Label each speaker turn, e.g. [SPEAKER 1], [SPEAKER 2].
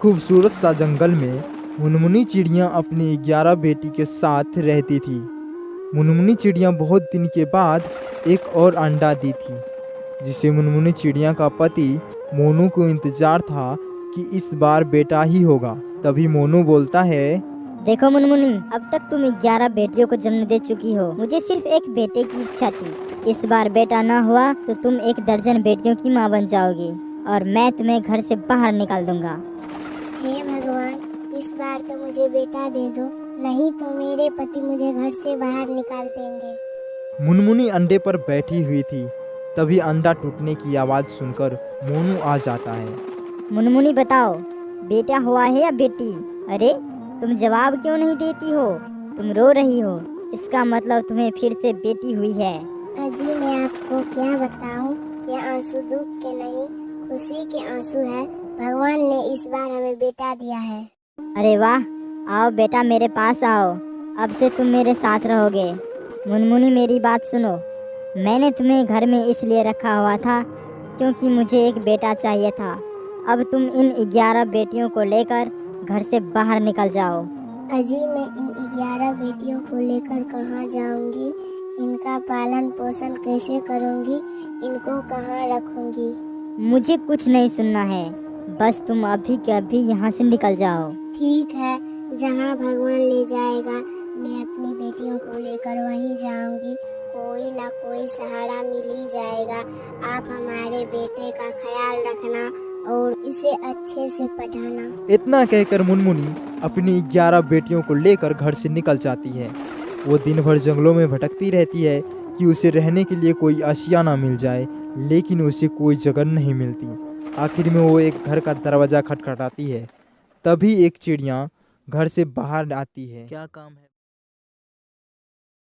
[SPEAKER 1] खूबसूरत सा जंगल में मुनमुनी चिड़ियाँ अपनी 11 बेटी के साथ रहती थी। मुनमुनी चिड़ियाँ बहुत दिन के बाद एक और अंडा दी थी, जिसे मुनमुनी चिड़िया का पति मोनू को इंतजार था कि इस बार बेटा ही होगा। तभी मोनू बोलता है,
[SPEAKER 2] देखो मुनमुनी, अब तक तुम 11 बेटियों को जन्म दे चुकी हो। मुझे सिर्फ एक बेटे की इच्छा थी। इस बार बेटा ना हुआ तो तुम 1 दर्जन बेटियों की माँ बन जाओगी और मैं तुम्हें घर से बाहर निकाल दूंगा।
[SPEAKER 3] हे भगवान, इस बार तो मुझे बेटा दे दो, नहीं तो मेरे पति मुझे घर से बाहर निकाल देंगे।
[SPEAKER 1] मुनमुनी अंडे पर बैठी हुई थी। तभी अंडा टूटने की आवाज़ सुनकर मोनू आ जाता है।
[SPEAKER 2] मुनमुनी बताओ, बेटा हुआ है या बेटी? अरे तुम जवाब क्यों नहीं देती हो? तुम रो रही हो, इसका मतलब तुम्हें फिर से बेटी हुई है।
[SPEAKER 3] अजी मैं आपको क्या बताऊं, ये आंसू दुख के नहीं खुशी के आंसू है। भगवान ने इस बार हमें बेटा दिया है।
[SPEAKER 2] अरे वाह, आओ बेटा मेरे पास आओ, अब से तुम मेरे साथ रहोगे। मुनमुनी मेरी बात सुनो, मैंने तुम्हें घर में इसलिए रखा हुआ था क्योंकि मुझे एक बेटा चाहिए था। अब तुम इन 11 बेटियों को लेकर घर से बाहर निकल जाओ।
[SPEAKER 3] अजी मैं इन 11 बेटियों को लेकर कहाँ जाऊंगी? इनका पालन पोषण कैसे करूंगी? इनको कहाँ रखूंगी?
[SPEAKER 2] मुझे कुछ नहीं सुनना है, बस तुम अभी के अभी यहाँ से निकल जाओ।
[SPEAKER 3] ठीक है, जहाँ भगवान ले जाएगा मैं अपनी बेटियों को लेकर वहीं जाऊंगी। कोई ना कोई सहारा मिल ही जाएगा। आप हमारे बेटे का ख्याल रखना और इसे अच्छे से पढ़ाना।
[SPEAKER 1] इतना कहकर मुनमुनी अपनी 11 बेटियों को लेकर घर से निकल जाती है। वो दिन भर जंगलों में भटकती रहती है कि उसे रहने के लिए कोई आशियाना मिल जाए, लेकिन उसे कोई जगह नहीं मिलती। आखिर में वो एक घर का दरवाज़ा खटखटाती है। तभी एक चिड़िया घर से बाहर आती है। क्या काम है?